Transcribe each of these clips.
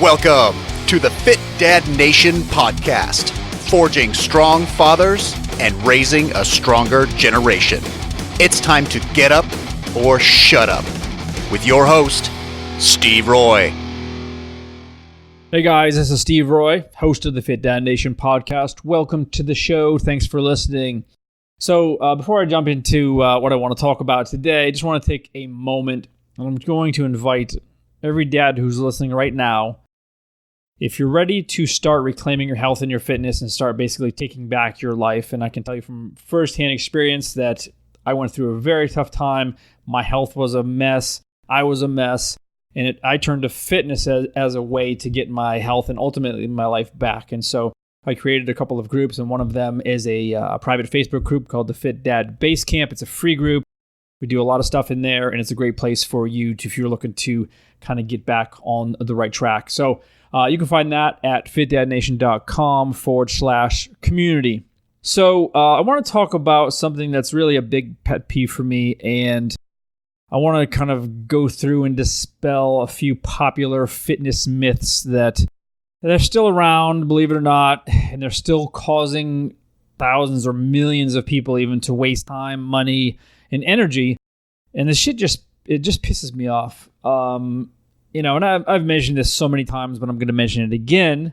Welcome to the Fit Dad Nation podcast, forging strong fathers and raising a stronger generation. It's time to get up or shut up with your host, Steve Roy. Hey guys, this is Steve Roy, host of the Fit Dad Nation podcast. Welcome to the show. Thanks for listening. So before I jump into what I want to talk about today, I just want to take a moment. I'm going to invite every dad who's listening right now, if you're ready to start reclaiming your health and your fitness and start basically taking back your life, and I can tell you from firsthand experience that I went through a very tough time. My health was a mess. I was a mess. And I turned to fitness as a way to get my health and ultimately my life back. And so I created a couple of groups, and one of them is a private Facebook group called the Fit Dad Base Camp. It's a free group. We do a lot of stuff in there, and it's a great place for you if you're looking to kind of get back on the right track. So you can find that at fitdadnation.com/community. So I want to talk about something that's really a big pet peeve for me, and I want to kind of go through and dispel a few popular fitness myths that are still around, believe it or not, and they're still causing thousands or millions of people even to waste time, money, and energy. And this shit just pisses me off. And I've mentioned this so many times, but I'm going to mention it again.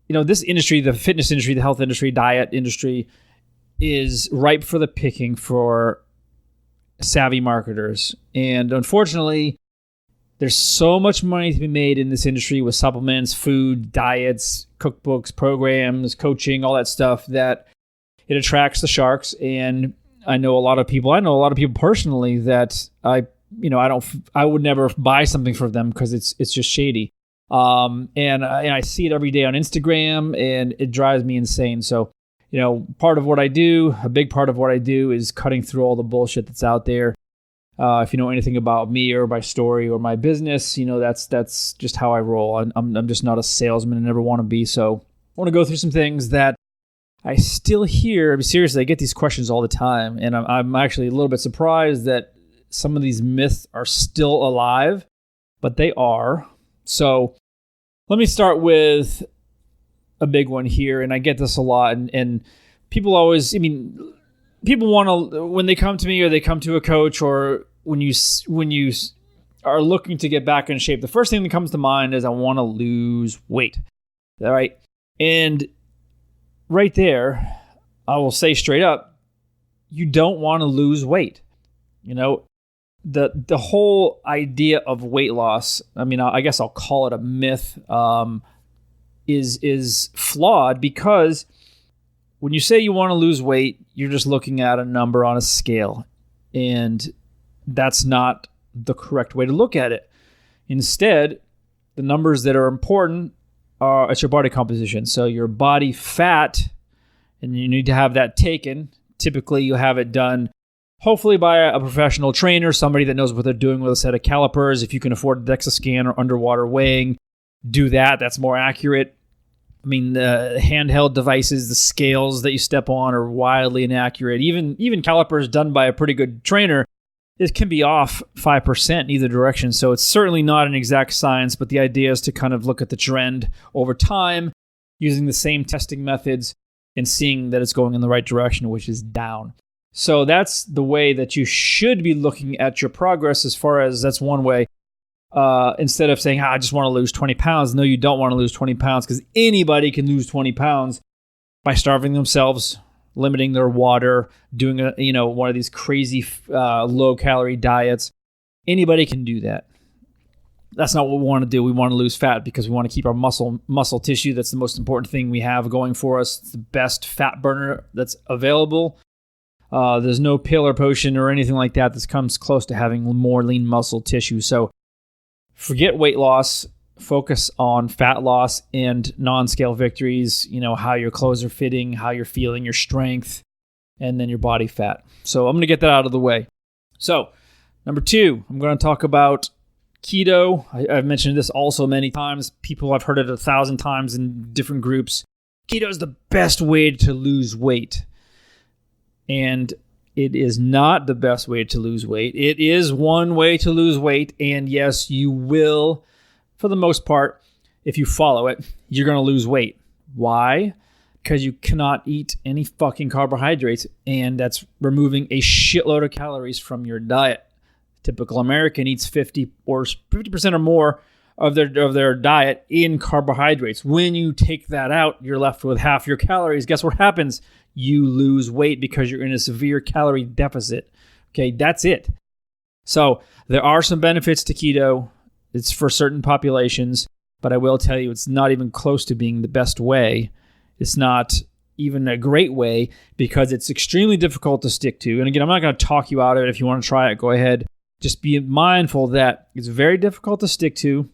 This industry, the fitness industry, the health industry, diet industry, is ripe for the picking for savvy marketers. And unfortunately, there's so much money to be made in this industry with supplements, food, diets, cookbooks, programs, coaching, all that stuff, that it attracts the sharks. And I know a lot of people personally that I would never buy something from them because it's just shady. And I see it every day on Instagram, and it drives me insane. So, a big part of what I do is cutting through all the bullshit that's out there. If you know anything about me or my story or my business, that's just how I roll. I'm just not a salesman and never want to be. So I want to go through some things that I still hear. I mean, seriously, I get these questions all the time, and I'm actually a little bit surprised that some of these myths are still alive, but they are. So let me start with a big one here, and I get this a lot, and people always, people want to, when they come to me or they come to a coach, or when you are looking to get back in shape, the first thing that comes to mind is I want to lose weight. All right. And right there, I will say straight up, you don't want to lose weight. The whole idea of weight loss, I guess I'll call it a myth, is flawed, because when you say you want to lose weight, you're just looking at a number on a scale, and that's not the correct way to look at it. Instead, the numbers that are important are it's your body composition. So your body fat, and you need to have that taken. Typically, you have it done hopefully by a professional trainer, somebody that knows what they're doing with a set of calipers. If you can afford a DEXA scan or underwater weighing, do that. That's more accurate. The handheld devices, the scales that you step on are wildly inaccurate. Even calipers done by a pretty good trainer, it can be off 5% in either direction. So it's certainly not an exact science, but the idea is to kind of look at the trend over time using the same testing methods and seeing that it's going in the right direction, which is down. So that's the way that you should be looking at your progress, as far as that's one way. Instead of saying, I just want to lose 20 pounds. No, you don't want to lose 20 pounds, because anybody can lose 20 pounds by starving themselves, limiting their water, doing one of these crazy low-calorie diets. Anybody can do that. That's not what we want to do. We want to lose fat because we want to keep our muscle tissue. That's the most important thing we have going for us. It's the best fat burner that's available. There's no pill or potion or anything like that comes close to having more lean muscle tissue. So forget weight loss, focus on fat loss and non-scale victories, how your clothes are fitting, how you're feeling, your strength, and then your body fat. So I'm going to get that out of the way. So number 2, I'm going to talk about keto. I've mentioned this also many times. People have heard it 1,000 times in different groups. Keto is the best way to lose weight. And it is not the best way to lose weight. It is one way to lose weight. And yes, you will, for the most part, if you follow it, you're going to lose weight. Why? Because you cannot eat any fucking carbohydrates, and that's removing a shitload of calories from your diet. Typical American eats 50% or more of their diet in carbohydrates. When you take that out, you're left with half your calories. Guess what happens? You lose weight because you're in a severe calorie deficit. Okay, that's it. So there are some benefits to keto. It's for certain populations, but I will tell you it's not even close to being the best way. It's not even a great way because it's extremely difficult to stick to. And again, I'm not going to talk you out of it. If you want to try it, go ahead. Just be mindful that it's very difficult to stick to.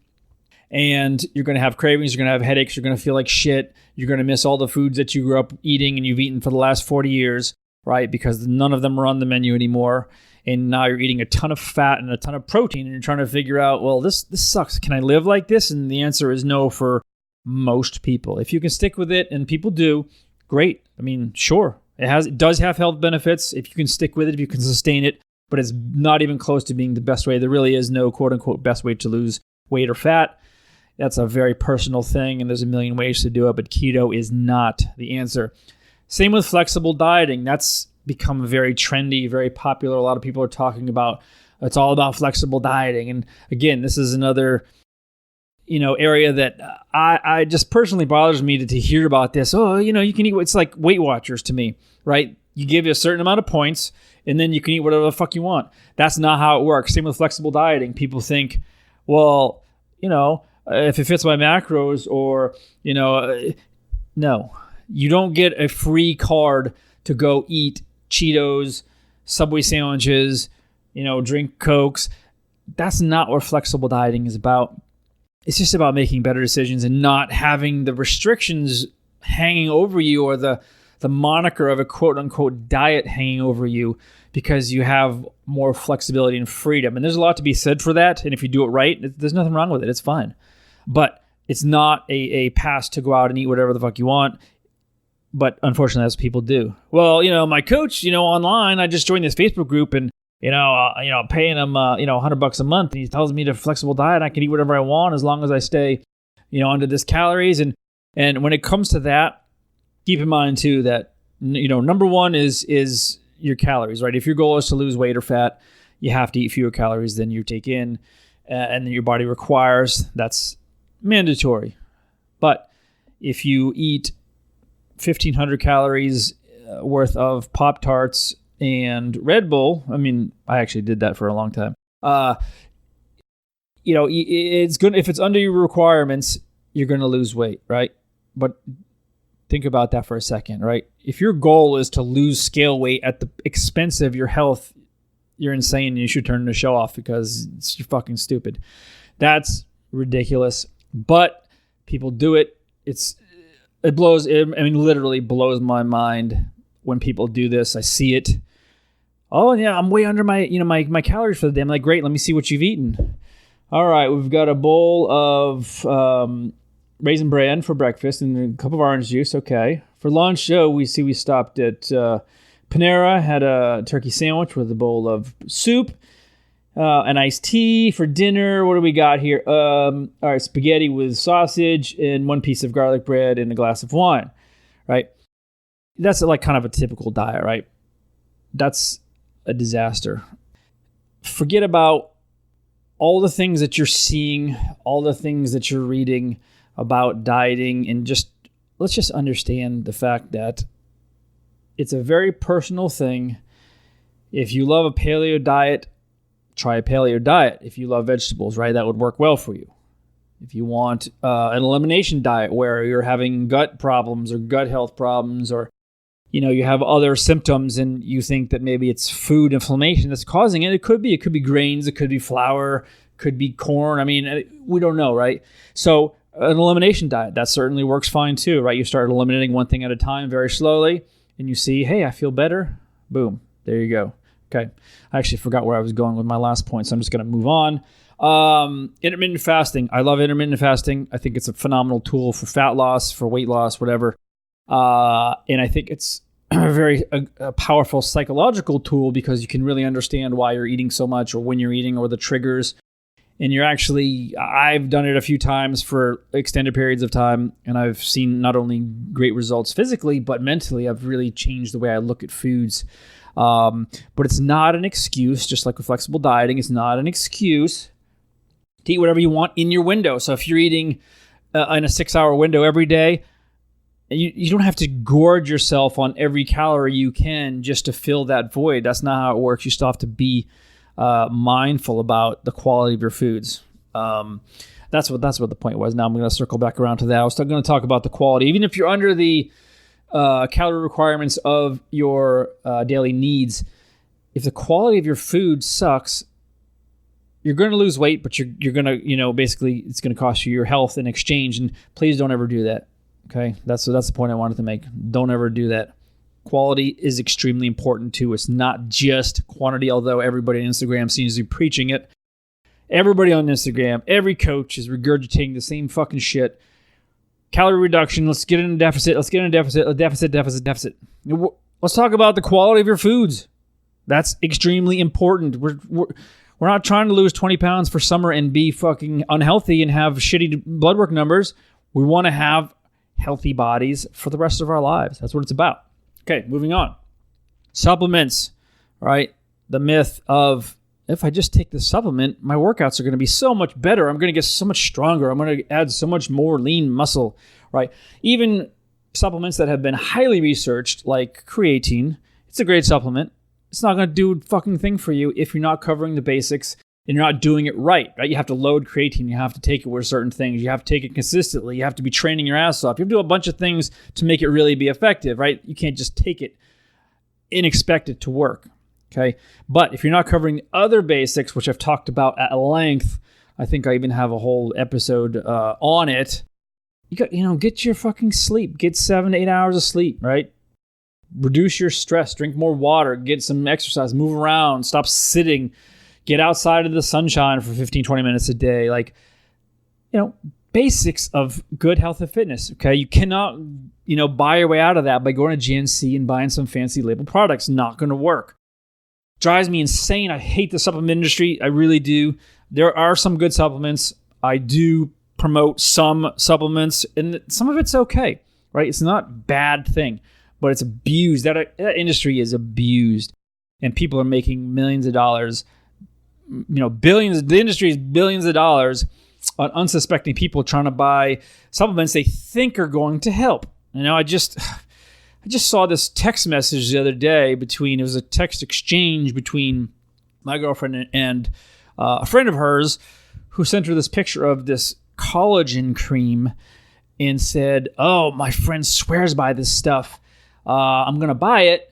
And you're going to have cravings, you're going to have headaches, you're going to feel like shit, you're going to miss all the foods that you grew up eating and you've eaten for the last 40 years, right? Because none of them are on the menu anymore. And now you're eating a ton of fat and a ton of protein and you're trying to figure out, well, this sucks. Can I live like this? And the answer is no for most people. If you can stick with it, and people do, great. I mean, sure, it does have health benefits if you can stick with it, if you can sustain it, but it's not even close to being the best way. There really is no quote unquote best way to lose weight or fat. That's a very personal thing, and there's a million ways to do it, but keto is not the answer. Same with flexible dieting. That's become very trendy, very popular. A lot of people are talking about it's all about flexible dieting. And again, this is another area that I just personally bothers me to hear about this. Oh, you can eat. It's like Weight Watchers to me, right? You give you a certain amount of points, and then you can eat whatever the fuck you want. That's not how it works. Same with flexible dieting. People think, well, if it fits my macros, or, no, you don't get a free card to go eat Cheetos, Subway sandwiches, drink Cokes. That's not what flexible dieting is about. It's just about making better decisions and not having the restrictions hanging over you, or the moniker of a quote unquote diet hanging over you, because you have more flexibility and freedom. And there's a lot to be said for that. And if you do it right, there's nothing wrong with it. It's fine. But it's not a pass to go out and eat whatever the fuck you want. But unfortunately, that's what people do. Well, my coach, online, I just joined this Facebook group, and I'm paying him, $100 a month, and he tells me to flexible diet. I can eat whatever I want as long as I stay, under this calories. And when it comes to that, keep in mind too that number one is your calories, right? If your goal is to lose weight or fat, you have to eat fewer calories than you take in, and your body requires. That's mandatory. But if you eat 1,500 calories worth of Pop-Tarts and Red Bull, I mean, I actually did that for a long time. It's good if it's under your requirements, you're going to lose weight, right? But think about that for a second, right? If your goal is to lose scale weight at the expense of your health, you're insane, and you should turn the show off because you're fucking stupid. That's ridiculous. But people do it. Literally blows my mind when people do this. I see it. Oh yeah, I'm way under my calories for the day. I'm like, great, let me see what you've eaten. All right, we've got a bowl of Raisin Bran for breakfast and a cup of orange juice. Okay. For lunch, we stopped at Panera, had a turkey sandwich with a bowl of soup, an iced tea. For dinner, what do we got here? All right, spaghetti with sausage and one piece of garlic bread and a glass of wine, right? That's like kind of a typical diet, right? That's a disaster. Forget about all the things that you're seeing, all the things that you're reading about dieting, and let's just understand the fact that it's a very personal thing. If you love a paleo diet, try a paleo diet. If you love vegetables, right, that would work well for you. If you want an elimination diet where you're having gut problems or gut health problems, or you have other symptoms and you think that maybe it's food inflammation that's causing it, it could be grains, it could be flour, could be corn. I mean, we don't know, right? So an elimination diet, that certainly works fine too, right? You start eliminating one thing at a time very slowly, and you see, hey, I feel better. Boom, there you go. Okay, I actually forgot where I was going with my last point, so I'm just going to move on. Intermittent fasting. I love intermittent fasting. I think it's a phenomenal tool for fat loss, for weight loss, whatever. And I think it's a powerful psychological tool because you can really understand why you're eating so much, or when you're eating, or the triggers. And I've done it a few times for extended periods of time, and I've seen not only great results physically, but mentally. I've really changed the way I look at foods. But it's not an excuse, just like with flexible dieting, it's not an excuse to eat whatever you want in your window. So if you're eating in a 6-hour window every day, you don't have to gorge yourself on every calorie you can just to fill that void. That's not how it works. You still have to be mindful about the quality of your foods. That's what the point was. Now I'm going to circle back around to that. I was still going to talk about the quality. Even if you're under the calorie requirements of your daily needs, if the quality of your food sucks, you're going to lose weight, but you're going to, basically it's going to cost you your health in exchange. And please don't ever do that. Okay. That's the point I wanted to make. Don't ever do that. Quality is extremely important too. It's not just quantity, although everybody on Instagram seems to be preaching it. Everybody on Instagram, every coach is regurgitating the same fucking shit. Calorie reduction. Let's get in a deficit. Let's deficit. Let's talk about the quality of your foods. That's extremely important. We're not trying to lose 20 pounds for summer and be fucking unhealthy and have shitty blood work numbers. We want to have healthy bodies for the rest of our lives. That's what it's about. Okay, moving on. Supplements, right? The myth of, if I just take this supplement, my workouts are going to be so much better. I'm going to get so much stronger. I'm going to add so much more lean muscle, right? Even supplements that have been highly researched, like creatine, it's a great supplement. It's not going to do a fucking thing for you if you're not covering the basics and you're not doing it right? You have to load creatine. You have to take it with certain things. You have to take it consistently. You have to be training your ass off. You have to do a bunch of things to make it really be effective, right? You can't just take it and expect it to work, okay? But if you're not covering the other basics, which I've talked about at length, I think I even have a whole episode on it. Get your fucking sleep. Get 7 to 8 hours of sleep, right? Reduce your stress. Drink more water. Get some exercise. Move around. Stop sitting. Get outside of the sunshine for 15, 20 minutes a day. Basics of good health and fitness, okay? You cannot, buy your way out of that by going to GNC and buying some fancy label products. Not going to work. Drives me insane. I hate the supplement industry. I really do. There are some good supplements. I do promote some supplements, and some of it's okay, right? It's not a bad thing, but it's abused. That industry is abused, and people are making millions of dollars. Billions. The industry is billions of dollars on unsuspecting people trying to buy supplements they think are going to help. I just saw this text message the other day it was a text exchange between my girlfriend and a friend of hers who sent her this picture of this collagen cream and said, "Oh, my friend swears by this stuff. I'm going to buy it.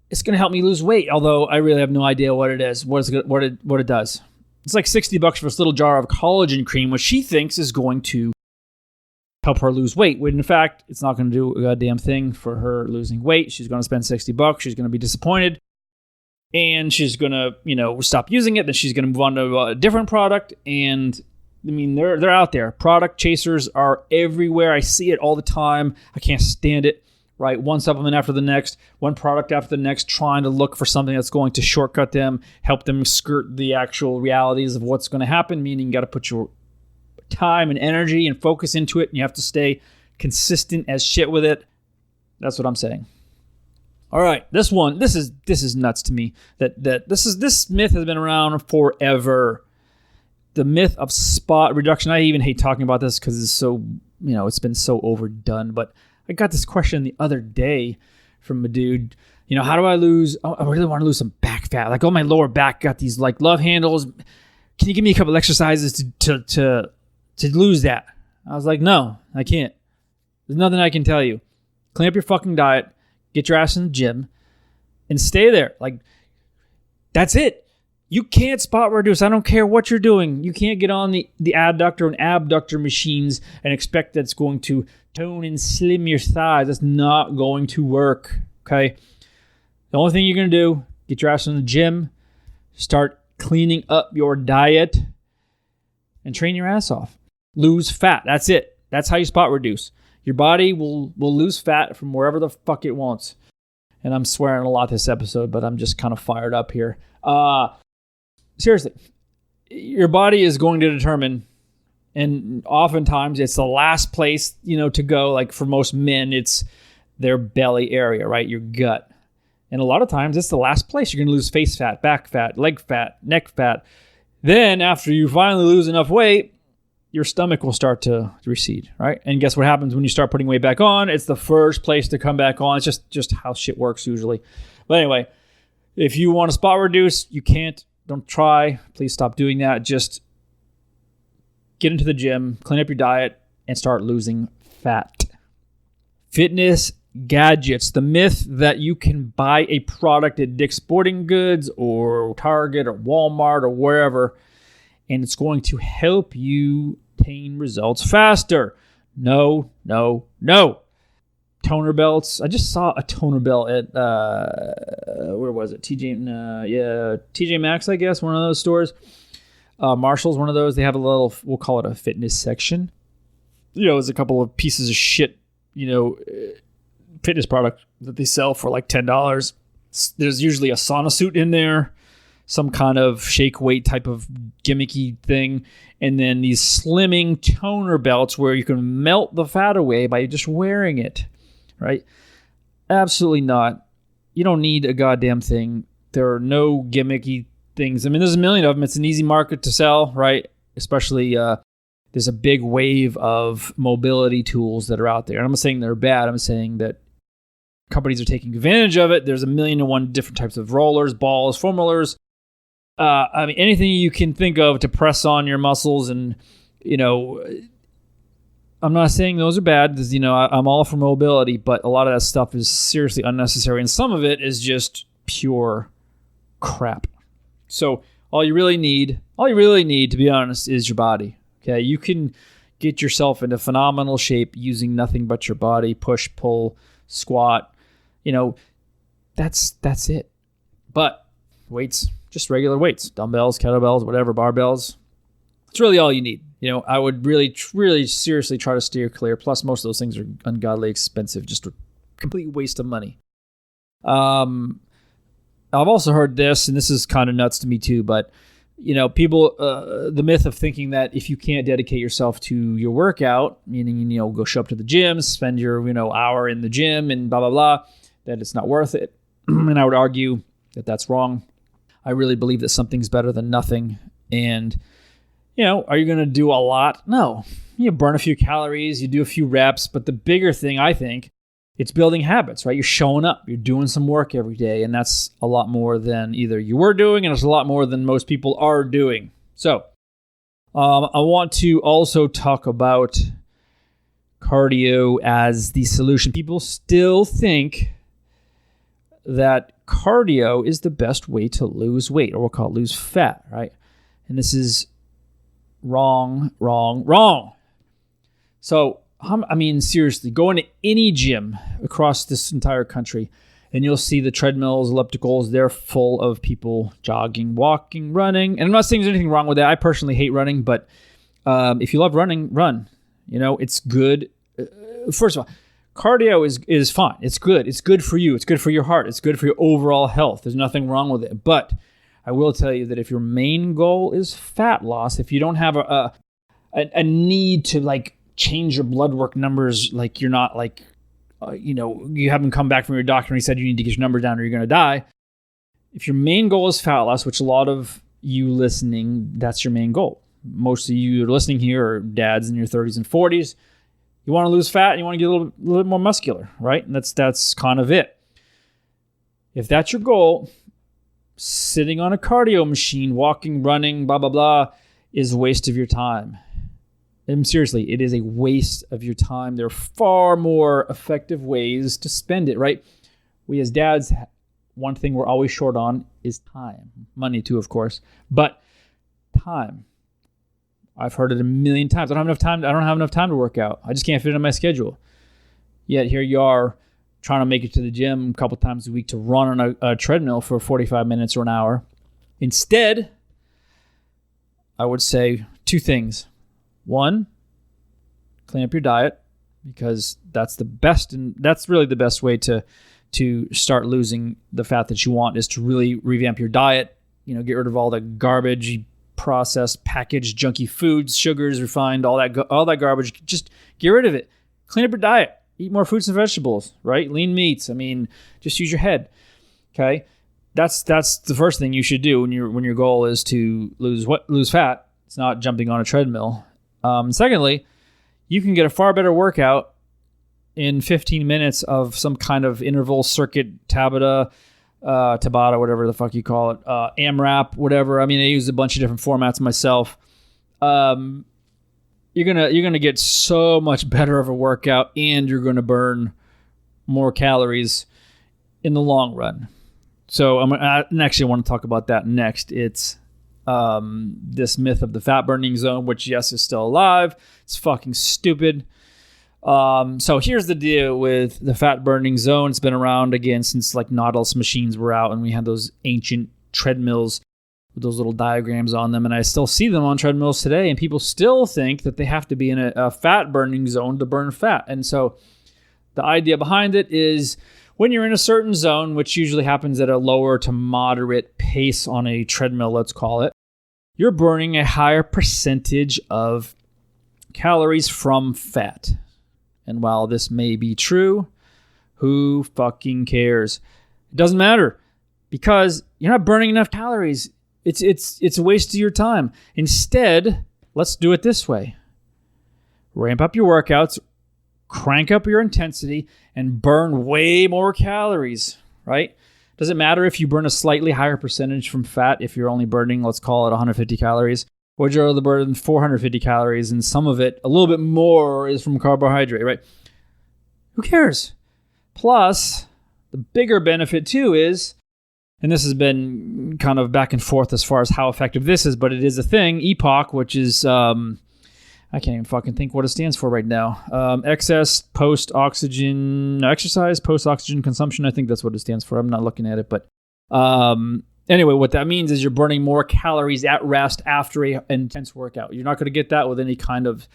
It's going to help me lose weight," although I really have no idea what it is, what it does. It's like $60 for this little jar of collagen cream, which she thinks is going to help her lose weight, when in fact, it's not going to do a goddamn thing for her losing weight. She's going to spend $60. She's going to be disappointed, and she's going to, stop using it. Then she's going to move on to a different product. And they're out there. Product chasers are everywhere. I see it all the time. I can't stand it. Right, one supplement after the next, one product after the next, trying to look for something that's going to shortcut them, help them skirt the actual realities of what's going to happen, meaning you got to put your time and energy and focus into it, and you have to stay consistent as shit with it. That's what I'm saying. All right, this is nuts to me. This myth has been around forever. The myth of spot reduction. I even hate talking about this because it's so, it's been so overdone, but I got this question the other day from a dude. How do I lose? I really want to lose some back fat. Like, my lower back got these love handles. Can you give me a couple exercises to lose that? I was like, no, I can't. There's nothing I can tell you. Clean up your fucking diet, get your ass in the gym, and stay there. That's it. You can't spot reduce. I don't care what you're doing. You can't get on the adductor and abductor machines and expect that's going to tone and slim your thighs. That's not going to work, okay? The only thing you're going to do, get your ass in the gym, start cleaning up your diet, and train your ass off. Lose fat. That's it. That's how you spot reduce. Your body will lose fat from wherever the fuck it wants. And I'm swearing a lot this episode, but I'm just kind of fired up here. Seriously, your body is going to determine, and oftentimes it's the last place, to go. Like for most men, it's their belly area, right? Your gut. And a lot of times it's the last place you're going to lose face fat, back fat, leg fat, neck fat. Then after you finally lose enough weight, your stomach will start to recede, right? And guess what happens when you start putting weight back on? It's the first place to come back on. It's just how shit works usually. But anyway, if you want to spot reduce, you can't. Don't try. Please stop doing that. Just get into the gym, clean up your diet, and start losing fat. Fitness gadgets. The myth that you can buy a product at Dick's Sporting Goods or Target or Walmart or wherever, and it's going to help you attain results faster. No. Toner belts. I just saw a toner belt at, where was it? TJ Maxx, I guess, one of those stores. Marshall's, one of those. They have a little, we'll call it a fitness section. There's a couple of pieces of shit, fitness product that they sell for like $10. There's usually a sauna suit in there, some kind of shake weight type of gimmicky thing, and then these slimming toner belts where you can melt the fat away by just wearing it, right? Absolutely not. You don't need a goddamn thing. There are no gimmicky things. I mean, there's a million of them. It's an easy market to sell, right? Especially there's a big wave of mobility tools that are out there. And I'm not saying they're bad. I'm saying that companies are taking advantage of it. There's 1,000,001 different types of rollers, balls, foam rollers. Anything you can think of to press on your muscles. And, I'm not saying those are bad because, I'm all for mobility, but a lot of that stuff is seriously unnecessary. And some of it is just pure crap. So all you really need, to be honest, is your body. Okay. You can get yourself into phenomenal shape using nothing but your body, push, pull, squat, that's it. But weights, just regular weights, dumbbells, kettlebells, whatever, barbells. It's really all you need. I would really, really seriously try to steer clear. Plus, most of those things are ungodly expensive, just a complete waste of money. I've also heard this, and this is kind of nuts to me too, but people, the myth of thinking that if you can't dedicate yourself to your workout, meaning, go show up to the gym, spend your, hour in the gym and blah, blah, blah, that it's not worth it. And I would argue that that's wrong. I really believe that something's better than nothing. And, are you going to do a lot? No. You burn a few calories, you do a few reps, but the bigger thing, I think, it's building habits, right? You're showing up, you're doing some work every day, and that's a lot more than either you were doing, and it's a lot more than most people are doing. So, I want to also talk about cardio as the solution. People still think that cardio is the best way to lose weight, or we'll call it lose fat, right? And this is wrong. So, seriously, go into any gym across this entire country and you'll see the treadmills, ellipticals, they're full of people jogging, walking, running. And I'm not saying there's anything wrong with that. I personally hate running, but if you love running, run. It's good. First of all, cardio is fine. It's good. It's good for you. It's good for your heart. It's good for your overall health. There's nothing wrong with it. But I will tell you that if your main goal is fat loss, if you don't have a need to change your blood work numbers, you're not you haven't come back from your doctor and he said you need to get your numbers down or you're going to die. If your main goal is fat loss, which a lot of you listening, that's your main goal. Most of you listening here are dads in your 30s and 40s. You want to lose fat and you want to get a little bit more muscular, right? And that's kind of it. If that's your goal, sitting on a cardio machine, walking, running, blah, blah, blah, is a waste of your time. And seriously, it is a waste of your time. There are far more effective ways to spend it, right? We as dads, one thing we're always short on is time. Money too, of course, but time. I've heard it a million times. I don't have enough time to work out. I just can't fit it in my schedule. Yet here you are trying to make it to the gym a couple times a week to run on a treadmill for 45 minutes or an hour. Instead, I would say two things. One, clean up your diet, because that's the best, and that's really the best way to start losing the fat that you want, is to really revamp your diet. Get rid of all the garbage, processed, packaged, junky foods, sugars, refined, all that garbage. Just get rid of it. Clean up your diet. Eat more fruits and vegetables, right? Lean meats. I mean, just use your head. Okay, that's the first thing you should do when your goal is to lose fat. It's not jumping on a treadmill. Secondly, you can get a far better workout in 15 minutes of some kind of interval circuit, Tabata, whatever the fuck you call it, AMRAP, whatever. I mean, I use a bunch of different formats myself. You're gonna get so much better of a workout, and you're gonna burn more calories in the long run. So I actually want to talk about that next. It's this myth of the fat burning zone, which yes is still alive. It's fucking stupid. So here's the deal with the fat burning zone. It's been around again since like Nautilus machines were out, and we had those ancient treadmills with those little diagrams on them, and I still see them on treadmills today, and people still think that they have to be in a fat burning zone to burn fat. And so the idea behind it is when you're in a certain zone, which usually happens at a lower to moderate pace on a treadmill, let's call it, you're burning a higher percentage of calories from fat. And while this may be true, who fucking cares? It doesn't matter, because you're not burning enough calories. It's a waste of your time. Instead, let's do it this way. Ramp up your workouts, crank up your intensity, and burn way more calories, right? Does it matter if you burn a slightly higher percentage from fat if you're only burning, let's call it 150 calories? Or would you rather burn 450 calories and some of it, a little bit more, is from carbohydrate, right? Who cares? Plus, the bigger benefit too is, and this has been kind of back and forth as far as how effective this is, but it is a thing, EPOC, which is, I can't even fucking think what it stands for right now. Excess post-oxygen, exercise, post-oxygen consumption. I think that's what it stands for. I'm not looking at it, but anyway, what that means is you're burning more calories at rest after an intense workout. You're not going to get that with any kind of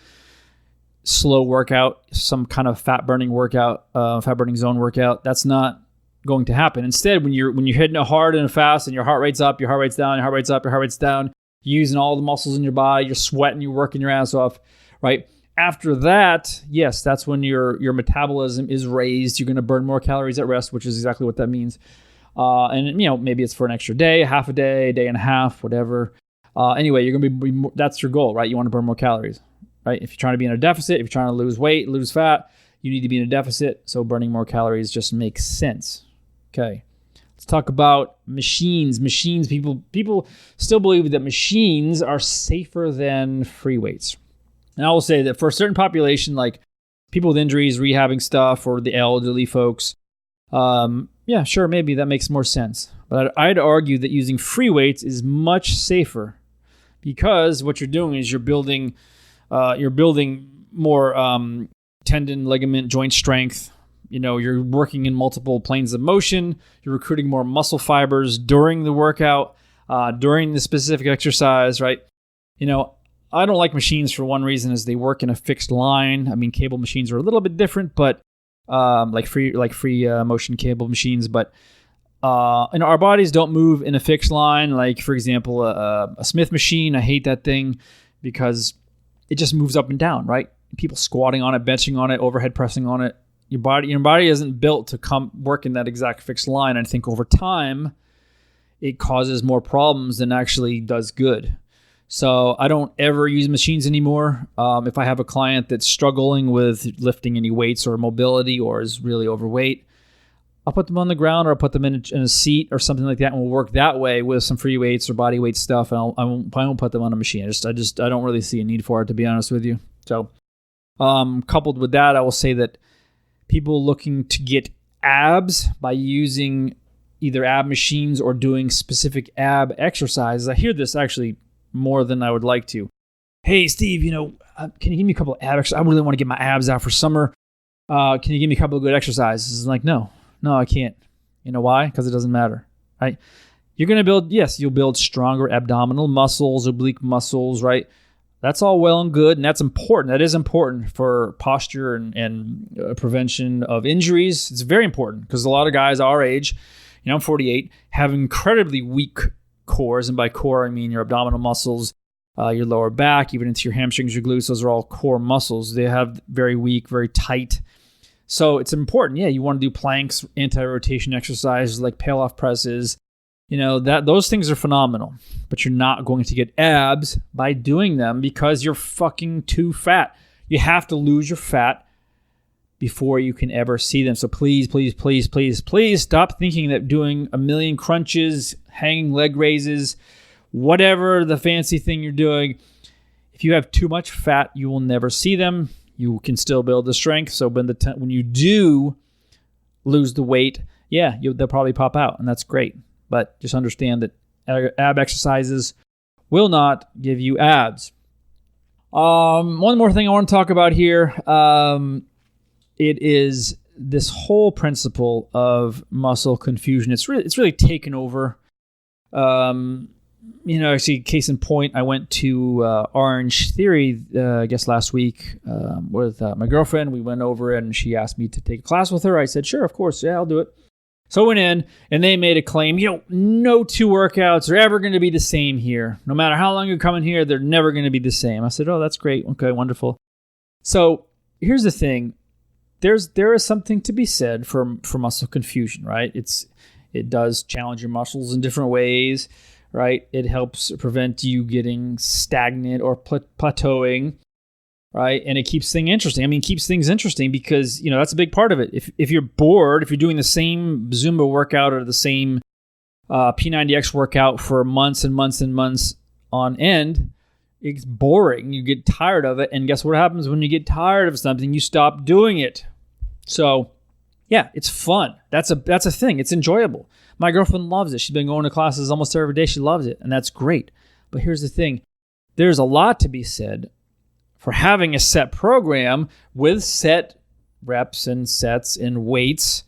slow workout, some kind of fat burning zone workout. That's not going to happen. Instead, when you're hitting it hard and fast and your heart rate's up, your heart rate's down, your heart rate's up, your heart rate's down, you're using all the muscles in your body, you're sweating, you're working your ass off, right? After that, yes, that's when your metabolism is raised. You're going to burn more calories at rest, which is exactly what that means. And maybe it's for an extra day, half a day and a half, whatever. Anyway, you're going to be that's your goal, right? You want to burn more calories, right? If you're trying to be in a deficit, if you're trying to lose weight, lose fat, you need to be in a deficit. So burning more calories just makes sense. Okay. Let's talk about machines. People still believe that machines are safer than free weights. And I will say that for a certain population, like people with injuries, rehabbing stuff, or the elderly folks, yeah, sure, maybe that makes more sense. But I'd argue that using free weights is much safer, because what you're doing is you're building more tendon, ligament, joint strength. You're working in multiple planes of motion. You're recruiting more muscle fibers during the workout, during the specific exercise, right? I don't like machines for one reason, is they work in a fixed line. I mean, cable machines are a little bit different, but like free motion cable machines, but our bodies don't move in a fixed line. Like, for example, a Smith machine, I hate that thing because it just moves up and down, right? People squatting on it, benching on it, overhead pressing on it. Your body isn't built to come work in that exact fixed line. I think over time, it causes more problems than actually does good. So I don't ever use machines anymore. If I have a client that's struggling with lifting any weights or mobility or is really overweight, I'll put them on the ground, or I'll put them in a seat or something like that, and we'll work that way with some free weights or body weight stuff. And I won't put them on a machine. I don't really see a need for it, to be honest with you. So coupled with that, I will say that people looking to get abs by using either ab machines or doing specific ab exercises. I hear this actually more than I would like to. Hey, Steve, can you give me a couple of ab exercises? I really want to get my abs out for summer. Can you give me a couple of good exercises? Like, no, I can't. You know why? Because it doesn't matter, right? You're going to you'll build stronger abdominal muscles, oblique muscles, right? That's all well and good, and that's important. That is important for posture and prevention of injuries. It's very important because a lot of guys our age, I'm 48, have incredibly weak cores, and by core I mean your abdominal muscles, your lower back, even into your hamstrings, your glutes. Those are all core muscles. They have very weak, very tight. So it's important. Yeah, you want to do planks, anti-rotation exercises like pale-off presses. Those things are phenomenal, but you're not going to get abs by doing them because you're fucking too fat. You have to lose your fat before you can ever see them. So please, please, please, please, please stop thinking that doing a million crunches, hanging leg raises, whatever the fancy thing you're doing, if you have too much fat, you will never see them. You can still build the strength. So when you do lose the weight, they'll probably pop out, and that's great. But just understand that ab exercises will not give you abs. One more thing I want to talk about here. It is this whole principle of muscle confusion. It's really taken over. Actually, case in point, I went to Orangetheory, I guess last week with my girlfriend. We went over it, and she asked me to take a class with her. I said, sure, of course. Yeah, I'll do it. So I went in, and they made a claim, no two workouts are ever going to be the same here. No matter how long you're coming here, they're never going to be the same. I said, oh, that's great. Okay, wonderful. So here's the thing. There is something to be said for muscle confusion, right? It does challenge your muscles in different ways, right? It helps prevent you getting stagnant or plateauing, right? And it keeps things interesting. Because, that's a big part of it. If you're bored, if you're doing the same Zumba workout or the same P90X workout for months and months and months on end, it's boring. You get tired of it. And guess what happens when you get tired of something? You stop doing it. So, yeah, it's fun. That's a thing. It's enjoyable. My girlfriend loves it. She's been going to classes almost every day. She loves it. And that's great. But here's the thing. There's a lot to be said for having a set program with set reps and sets and weights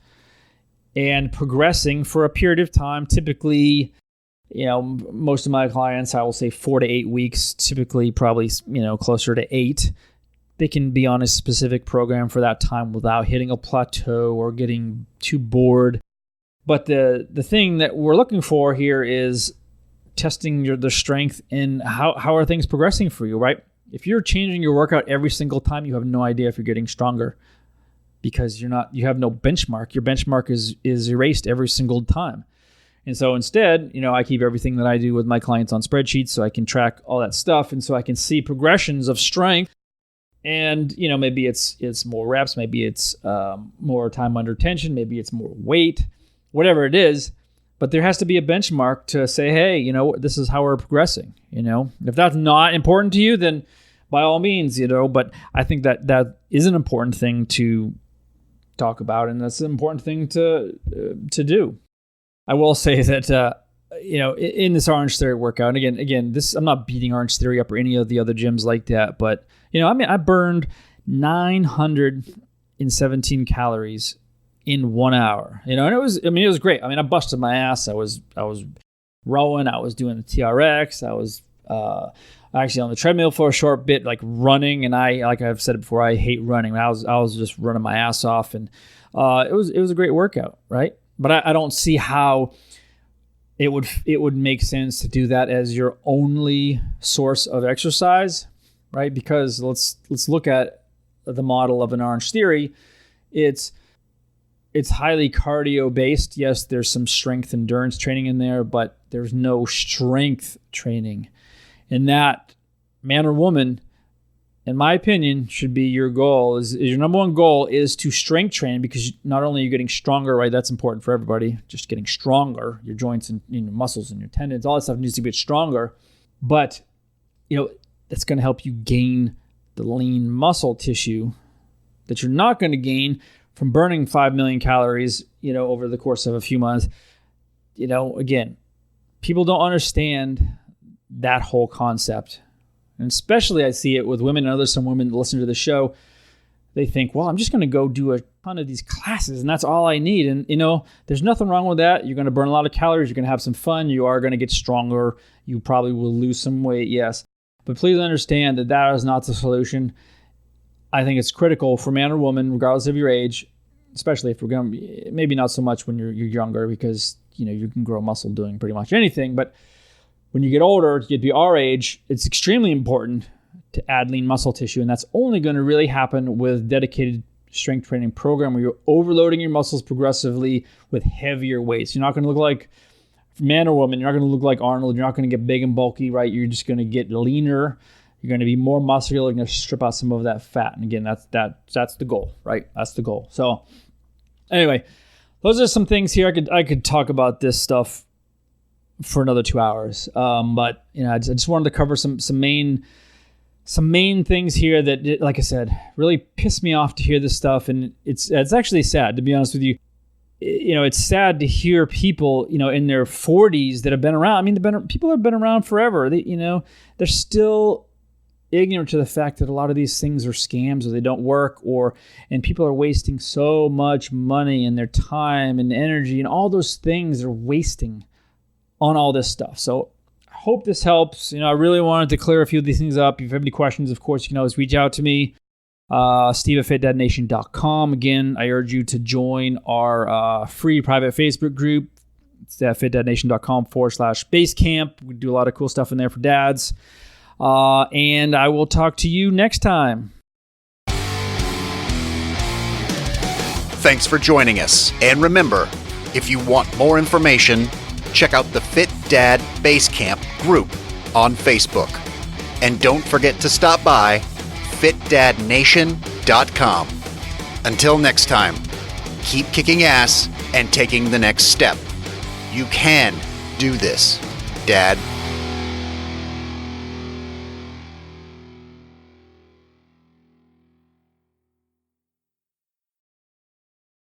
and progressing for a period of time. Typically, most of my clients, I will say 4 to 8 weeks, typically probably, closer to 8. They can be on a specific program for that time without hitting a plateau or getting too bored. But the thing that we're looking for here is testing the strength and how are things progressing for you, right? If you're changing your workout every single time, you have no idea if you're getting stronger because you have no benchmark. Your benchmark is erased every single time. And so instead, I keep everything that I do with my clients on spreadsheets so I can track all that stuff. And so I can see progressions of strength. And, maybe it's more reps, maybe it's more time under tension, maybe it's more weight, whatever it is. But there has to be a benchmark to say, hey, this is how we're progressing. If that's not important to you, then by all means, but I think that is an important thing to talk about. And that's an important thing to do. I will say that, in this Orangetheory workout, and again, I'm not beating Orangetheory up or any of the other gyms like that, but, I burned 917 calories in 1 hour, and it was great. I busted my ass. I was rowing. I was doing the TRX. I was actually on the treadmill for a short bit, like running. And like I've said it before, I hate running. I was just running my ass off, and it was a great workout, right? But I don't see how it would make sense to do that as your only source of exercise, right? Because let's look at the model of an Orangetheory. It's highly cardio based. Yes, there's some strength endurance training in there, but there's no strength training. And that, man or woman, in my opinion, should be your goal. Is your number one goal is to strength train, because not only are you getting stronger, right? That's important for everybody. Just getting stronger, your joints and your muscles and your tendons, all that stuff needs to get stronger. But that's going to help you gain the lean muscle tissue that you're not going to gain from burning 5 million calories, over the course of a few months. Again, people don't understand that whole concept. And especially I see it with women, and some women that listen to the show. They think, well, I'm just going to go do a ton of these classes and that's all I need. And, there's nothing wrong with that. You're going to burn a lot of calories. You're going to have some fun. You are going to get stronger. You probably will lose some weight, yes. But please understand that is not the solution. I think it's critical for man or woman, regardless of your age, especially if we're going to, maybe not so much when you're younger, because, you can grow muscle doing pretty much anything. But when you get older, you'd be our age, it's extremely important to add lean muscle tissue. And that's only going to really happen with dedicated strength training program where you're overloading your muscles progressively with heavier weights. You're not going to look like man or woman. You're not going to look like Arnold. You're not going to get big and bulky, right? You're just going to get leaner. You're going to be more muscular. You're going to strip out some of that fat. And again, that's the goal, right? That's the goal. So anyway, those are some things here. I could talk about this stuff for another 2 hours. But I just wanted to cover some main things here that, like I said, really pissed me off to hear this stuff. And it's actually sad, to be honest with you. It's sad to hear people, in their 40s that have been around. I mean, people have been around forever. They're still ignorant to the fact that a lot of these things are scams or they don't work, and people are wasting so much money and their time and energy and all those things they're wasting on all this stuff. So I hope this helps. I really wanted to clear a few of these things up. If you have any questions, of course, you can always reach out to me. Steve@fitdadnation.com. Again, I urge you to join our free private Facebook group. It's at fitdadnation.com/basecamp. We do a lot of cool stuff in there for dads. And I will talk to you next time. Thanks for joining us. And remember, if you want more information, check out the Fit Dad Basecamp group on Facebook. And don't forget to stop by fitdadnation.com. Until next time, keep kicking ass and taking the next step. You can do this, Dad.